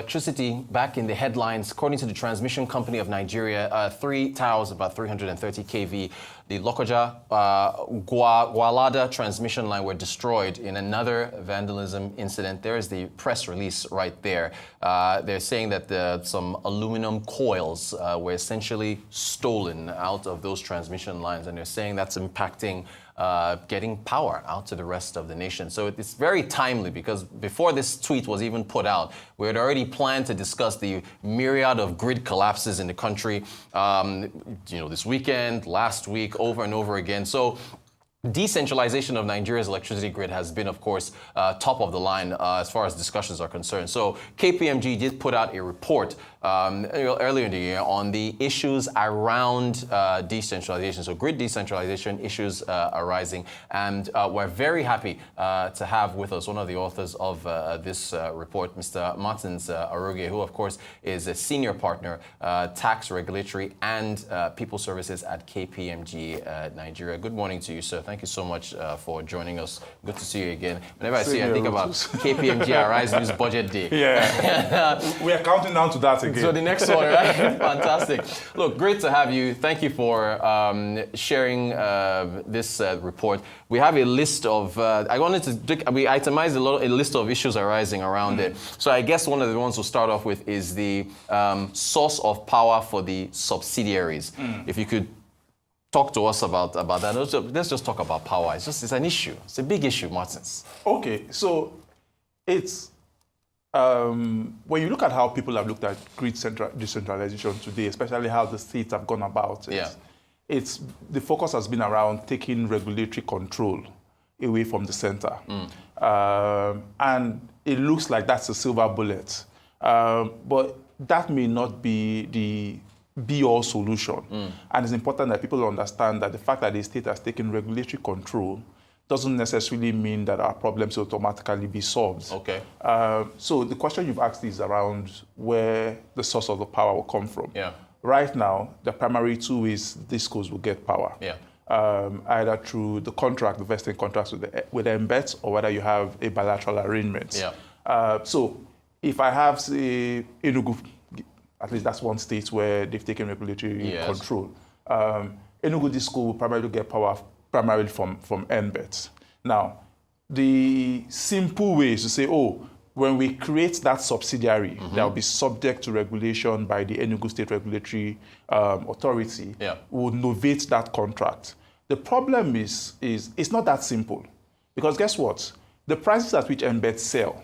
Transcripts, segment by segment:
electricity back in the headlines. According to the Transmission Company of Nigeria, 3 towers, about 330 kV, the Lokoja Gwalada transmission line were destroyed in another vandalism incident. There is the press release right there. They're saying that some aluminum coils were essentially stolen out of those transmission lines, and they're saying that's impacting getting power out to the rest of the nation. So it's very timely, because before this tweet was even put out, we had already planned to discuss the myriad of grid collapses in the country, this weekend, last week, over and over again. So decentralization of Nigeria's electricity grid has been, of course, top of the line as far as discussions are concerned. So KPMG did put out a report earlier in the year on the issues around decentralization, so grid decentralization issues arising. And we're very happy to have with us one of the authors of this report, Mr. Martins Arogie, who, of course, is a senior partner, tax, regulatory, and people services at KPMG Nigeria. Good morning to you, sir. Thank you so much for joining us. Good to see you again. Whenever I see you, I think about KPMG Arise News Budget Day. Yeah, we are counting down to that again. So the next one, right? Fantastic. Look, great to have you. Thank you for sharing this report. We have a list of, we itemized a list of issues arising around it. So I guess one of the ones we'll start off with is the source of power for the subsidiaries. If you could talk to us about that. Let's just talk about power. It's an issue. It's a big issue, Martins. Okay, so it's when you look at how people have looked at grid decentralization today, especially how the states have gone about it, the focus has been around taking regulatory control away from the center. And it looks like that's a silver bullet. But that may not be the be-all solution. And it's important that people understand that the fact that the state has taken regulatory control doesn't necessarily mean that our problems will automatically be solved. Okay. So the question you've asked is around where the source of the power will come from. Yeah. Right now, the primary two ways DISCOs will get power. Yeah. Either through the contract, the vesting contracts with MBETs, or whether you have a bilateral arrangement. Yeah. So if I have, say, Enugu, at least that's one state where they've taken regulatory control. Enugu DISCO will primarily get power primarily from MBETs. Now, the simple way is to say, when we create that subsidiary, that will be subject to regulation by the Enugu State Regulatory Authority, we'll novate that contract. The problem is it's not that simple. Because guess what? The prices at which MBETs sell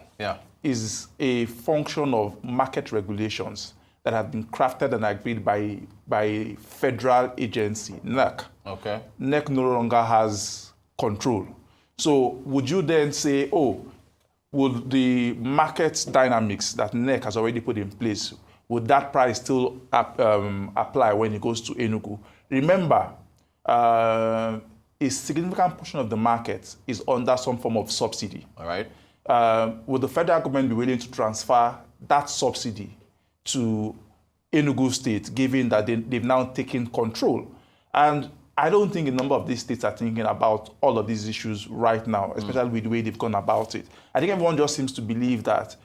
is a function of market regulations that have been crafted and agreed by a federal agency, NEC. Okay. NEC no longer has control. So would you then say, would the market dynamics that NEC has already put in place, would that price still apply when it goes to Enugu? Remember, a significant portion of the market is under some form of subsidy. All right. Would the federal government be willing to transfer that subsidy to Enugu State, given that they've now taken control? And I don't think a number of these states are thinking about all of these issues right now, especially with the way they've gone about it. I think everyone just seems to believe that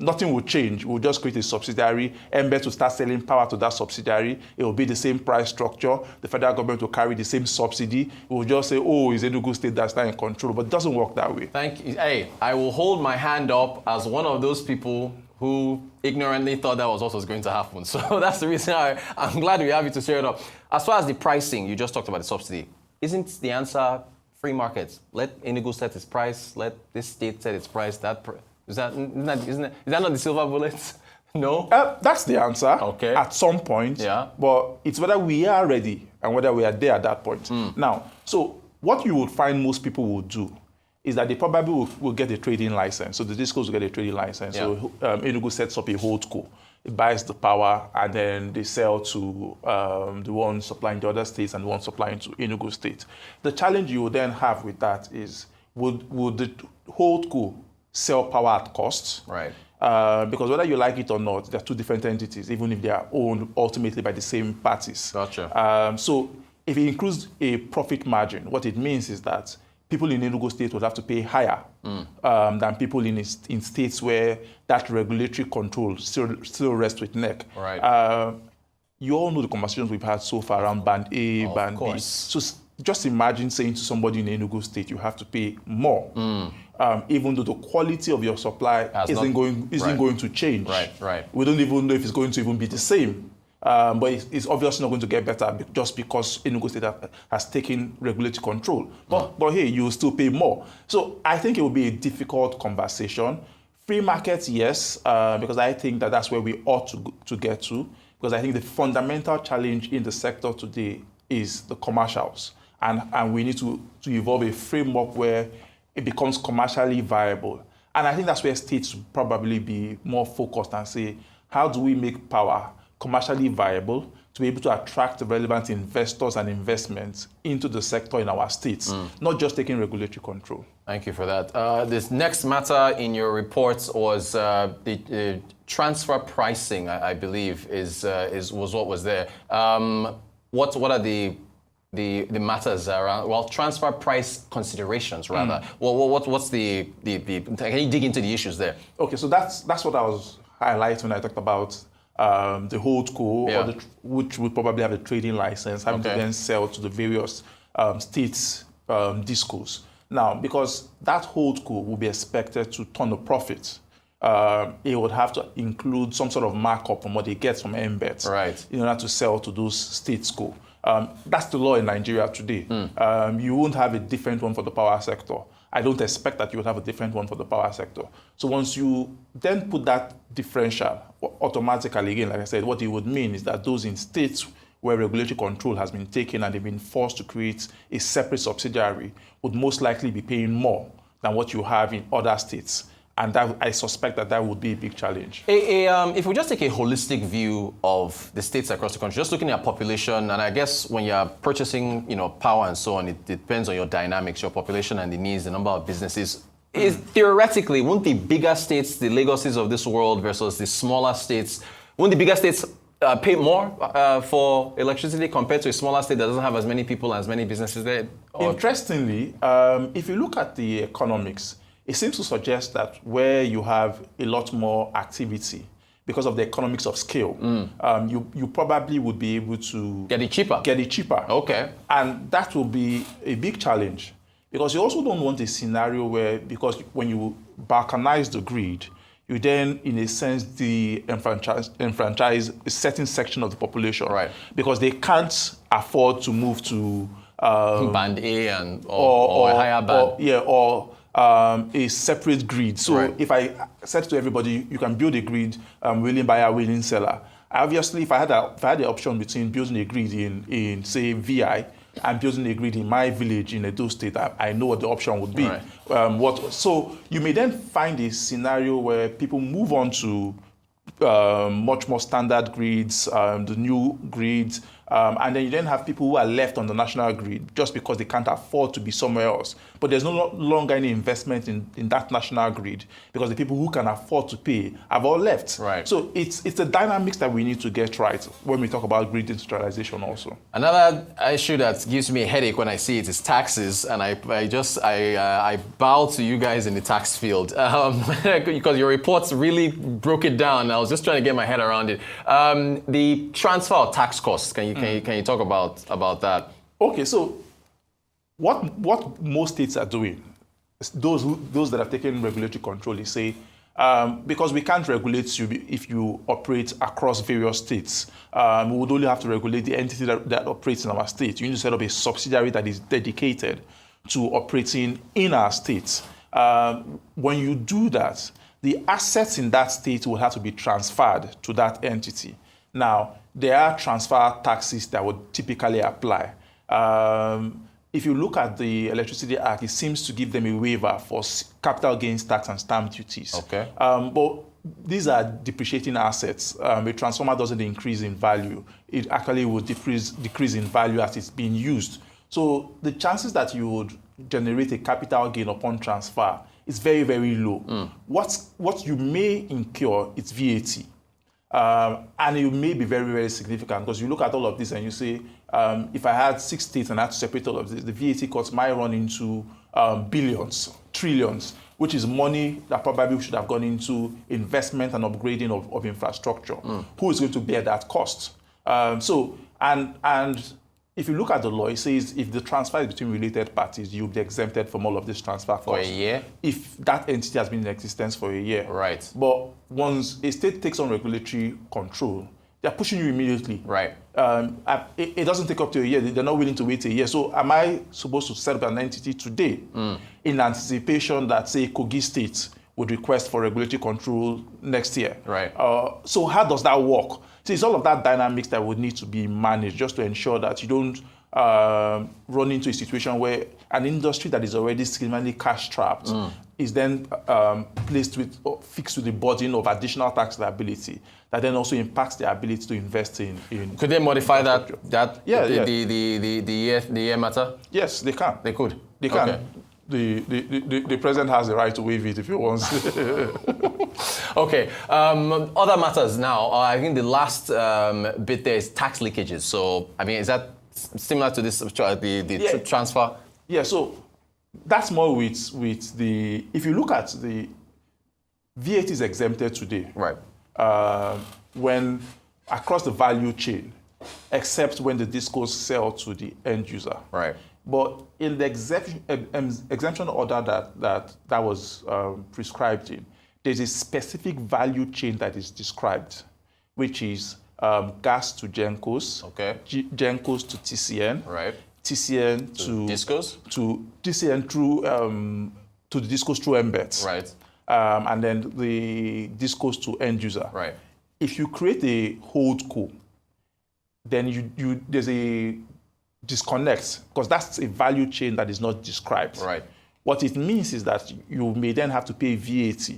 nothing will change. We'll just create a subsidiary. MBET will start selling power to that subsidiary. It will be the same price structure. The federal government will carry the same subsidy. We'll just say, it's Enugu State that's not in control. But it doesn't work that way. Thank you. Hey, I will hold my hand up as one of those people who ignorantly thought that was what was going to happen. So that's the reason I'm glad we have you to share it up. As far as the pricing, you just talked about the subsidy. Isn't the answer free markets? Let Enugu set its price, let this state set its price. Is that not the silver bullet? No? That's the answer. Okay. At some point. Yeah. But it's whether we are ready and whether we are there at that point. Now, so what you would find most people will do is that they probably will get a trading license. So the DISCOs will get a trading license. Yeah. So Enugu sets up a holdco. It buys the power, and then they sell to the one supplying the other states and the one supplying to Enugu State. The challenge you will then have with that is, would the holdco sell power at cost? Right. Because whether you like it or not, they're two different entities, even if they are owned ultimately by the same parties. Gotcha. So if it includes a profit margin, what it means is that people in Enugu State would have to pay higher than people in states where that regulatory control still rests with NEC. Right. You all know the conversations we've had so far around Band A, Band B. So just imagine saying to somebody in Enugu State, you have to pay more, even though the quality of your supply isn't going to change. Right. We don't even know if it's going to even be the same. But it's obviously not going to get better just because Enugu State has taken regulatory control. But hey, you will still pay more. So I think it will be a difficult conversation. Free markets, yes, because I think that's where we ought to get to. Because I think the fundamental challenge in the sector today is the commercials. And we need to evolve a framework where it becomes commercially viable. And I think that's where states should probably be more focused and say, how do we make power commercially viable to be able to attract the relevant investors and investments into the sector in our states, not just taking regulatory control. Thank you for that. This next matter in your report was the transfer pricing, I believe, was what was there. What are the matters around? Well, transfer price considerations rather. Well, what's the? Can you dig into the issues there? Okay, so that's what I was highlighting when I talked about the holdco, which would probably have a trading license, having to then sell to the various states discos. Now, because that holdco will be expected to turn a profit, it would have to include some sort of markup from what it gets from MBET in order to sell to those states co. That's the law in Nigeria today. You won't have a different one for the power sector. I don't expect that you would have a different one for the power sector. So once you then put that differential, automatically, again, like I said, what it would mean is that those in states where regulatory control has been taken and they've been forced to create a separate subsidiary would most likely be paying more than what you have in other states. And that, I suspect that would be a big challenge. If we just take a holistic view of the states across the country, just looking at population, and I guess when you're purchasing, power and so on, it depends on your dynamics, your population and the needs, the number of businesses. Theoretically, wouldn't the bigger states, the Lagoses of this world versus the smaller states, wouldn't the bigger states pay more for electricity compared to a smaller state that doesn't have as many people, as many businesses there? Interestingly, if you look at the economics, it seems to suggest that where you have a lot more activity, because of the economics of scale, you probably would be able to get it cheaper. Okay. And that will be a big challenge, because you also don't want a scenario where, because when you balkanize the grid, you then, in a sense, enfranchise a certain section of the population, because they can't afford to move to band A or a higher band. A separate grid. So if I said to everybody, you can build a grid, willing buyer, willing seller. Obviously, if I had the option between building a grid in say VI and building a grid in my village in Edo State, I know what the option would be. So you may then find a scenario where people move on to much more standard grids, the new grids, and then you then have people who are left on the national grid just because they can't afford to be somewhere else. But there's no longer any investment in that national grid because the people who can afford to pay have all left. So it's the dynamics that we need to get right when we talk about grid decentralization also. Another issue that gives me a headache when I see it is taxes, and I bow to you guys in the tax field because your reports really broke it down. I was just trying to get my head around it. The transfer of tax costs, can you talk about that? Okay, so what most states are doing, those that have taken regulatory control, is say, because we can't regulate you if you operate across various states. We would only have to regulate the entity that operates in our state. You need to set up a subsidiary that is dedicated to operating in our states. When you do that, the assets in that state will have to be transferred to that entity. Now, there are transfer taxes that would typically apply. If you look at the Electricity Act, it seems to give them a waiver for capital gains tax and stamp duties. But these are depreciating assets. A transformer doesn't increase in value. It actually would decrease in value as it's being used. So the chances that you would generate a capital gain upon transfer is very, very low. What you may incur is VAT. And it may be very, very significant because you look at all of this and you say, if I had 6 states and I had to separate all of this, the VAT costs might run into billions, trillions, which is money that probably should have gone into investment and upgrading of infrastructure. Who is going to bear that cost? And if you look at the law, it says if the transfer is between related parties, you'll be exempted from all of this transfer costs. For a year? If that entity has been in existence for a year. Right. But once a state takes on regulatory control, they're pushing you immediately. Right. It doesn't take up to a year. They're not willing to wait a year. So am I supposed to set up an entity today in anticipation that, say, Kogi State would request for regulatory control next year? Right. So how does that work? So it's all of that dynamics that would need to be managed just to ensure that you don't run into a situation where an industry that is already significantly cash trapped is then fixed with the burden of additional tax liability that then also impacts their ability to invest in. Could they modify that? Yeah, The year matter? Yes, they can. They could. They can. Okay. The president has the right to waive it if he wants. Okay. Other matters now. I think the last bit there is tax leakages. So, I mean, is that similar to this transfer? Yeah. So that's more with the. If you look at the VAT is exempted today. Right. When across the value chain, except when the discos sell to the end user. Right. But in the exemption order that was prescribed in, there's a specific value chain that is described, which is gas to Gencos, okay. Gencos to TCN, right. TCN to discos, to TCN through to the discos through embeds, right, and then the discos to end user. Right. If you create a holdco, then you there's a disconnect because that's a value chain that is not described. Right. What it means is that you may then have to pay VAT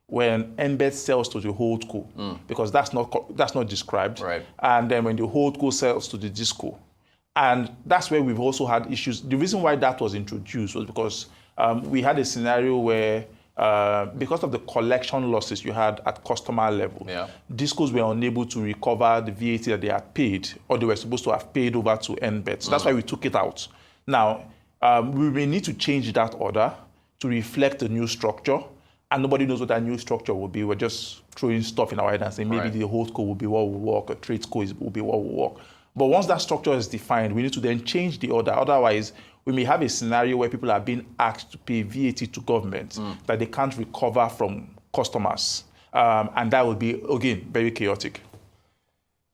when embed sells to the holdco because that's not described. Right. And then when the holdco sells to the disco, and that's where we've also had issues. The reason why that was introduced was because we had a scenario where because of the collection losses you had at customer level, discos were unable to recover the VAT that they had paid or they were supposed to have paid over to embed. So that's why we took it out. Now, we may need to change that order to reflect the new structure, and nobody knows what that new structure will be. We're just throwing stuff in our head and saying maybe the holdco will be what will work, or tradesco will be what will work. But once that structure is defined, we need to then change the order. Otherwise, we may have a scenario where people are being asked to pay VAT to government that they can't recover from customers. And that will be, again, very chaotic.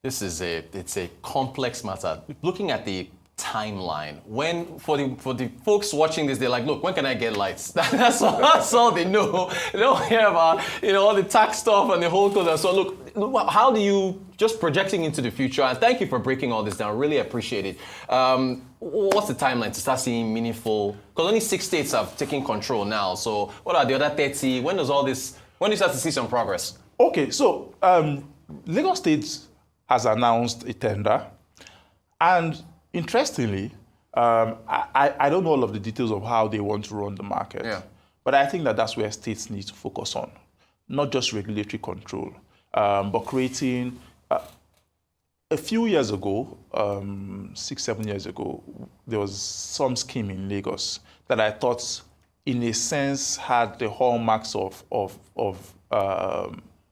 It's a complex matter. Looking at the timeline, when for the folks watching this, they're like, look, when can I get lights? That's all they know. They don't hear about all the tax stuff and the whole code. So look, how do you, just projecting into the future, and thank you for breaking all this down, really appreciate it. What's the timeline to start seeing meaningful, because only 6 states have taken control now, so what are the other 30? When do you start to see some progress? Okay, so Lagos State has announced a tender, and interestingly, I don't know all of the details of how they want to run the market, but I think that that's where states need to focus on, not just regulatory control, but creating. A few years ago, 6-7 years ago, there was some scheme in Lagos that I thought, in a sense, had the hallmarks of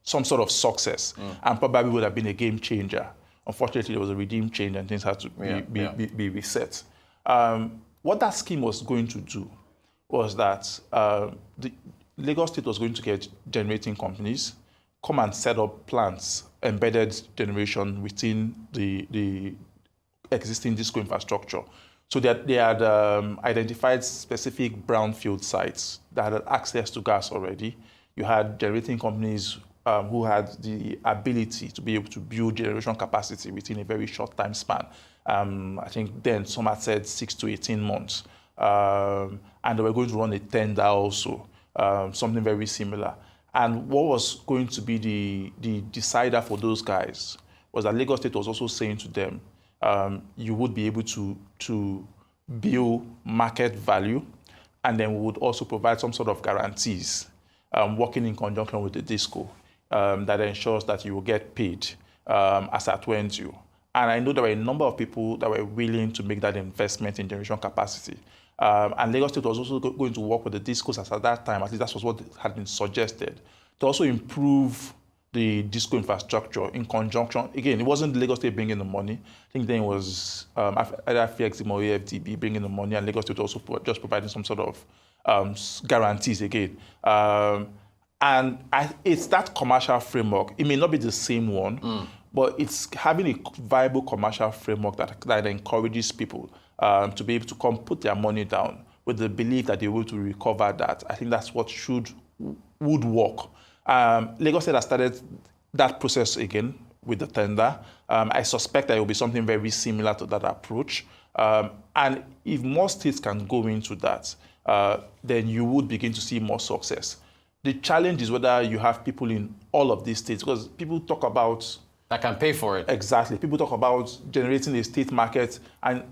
some sort of success and probably would have been a game changer. Unfortunately, there was a regime change and things had to be reset. What that scheme was going to do was that the Lagos State was going to get generating companies, come and set up plants, embedded generation within the existing disco infrastructure. So that they had identified specific brownfield sites that had access to gas already. You had generating companies who had the ability to be able to build generation capacity within a very short time span. I think then some had said 6 to 18 months. And they were going to run a tender also, something very similar. And what was going to be the decider for those guys was that Lagos State was also saying to them, you would be able to build market value, and then we would also provide some sort of guarantees, working in conjunction with the DISCO, that ensures that you will get paid as at when due. And I know there were a number of people that were willing to make that investment in generation capacity. And Lagos State was also going to work with the discos at that time, at least that was what had been suggested, to also improve the disco infrastructure in conjunction. Again, it wasn't Lagos State bringing the money. I think then it was either FXIM or AFDB bringing the money, and Lagos State also just providing some sort of guarantees again. It's that commercial framework. It may not be the same one, but it's having a viable commercial framework that encourages people to be able to come put their money down with the belief that they're able to recover that. I think that's what would work. Lagos State has started that process again with the tender. I suspect that it will be something very similar to that approach. And if more states can go into that, then you would begin to see more success. The challenge is whether you have people in all of these states, because people talk about that can pay for it. Exactly. People talk about generating a state market, and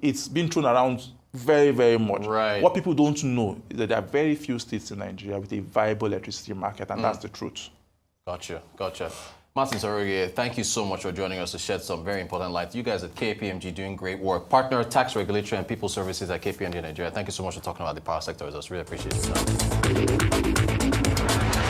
it's been thrown around very, very much. Right. What people don't know is that there are very few states in Nigeria with a viable electricity market, and that's the truth. Gotcha. Martin Arogie, thank you so much for joining us to shed some very important light. You guys at KPMG doing great work. Partner, Tax Regulatory and People Services at KPMG Nigeria. Thank you so much for talking about the power sector with us. Really appreciate it.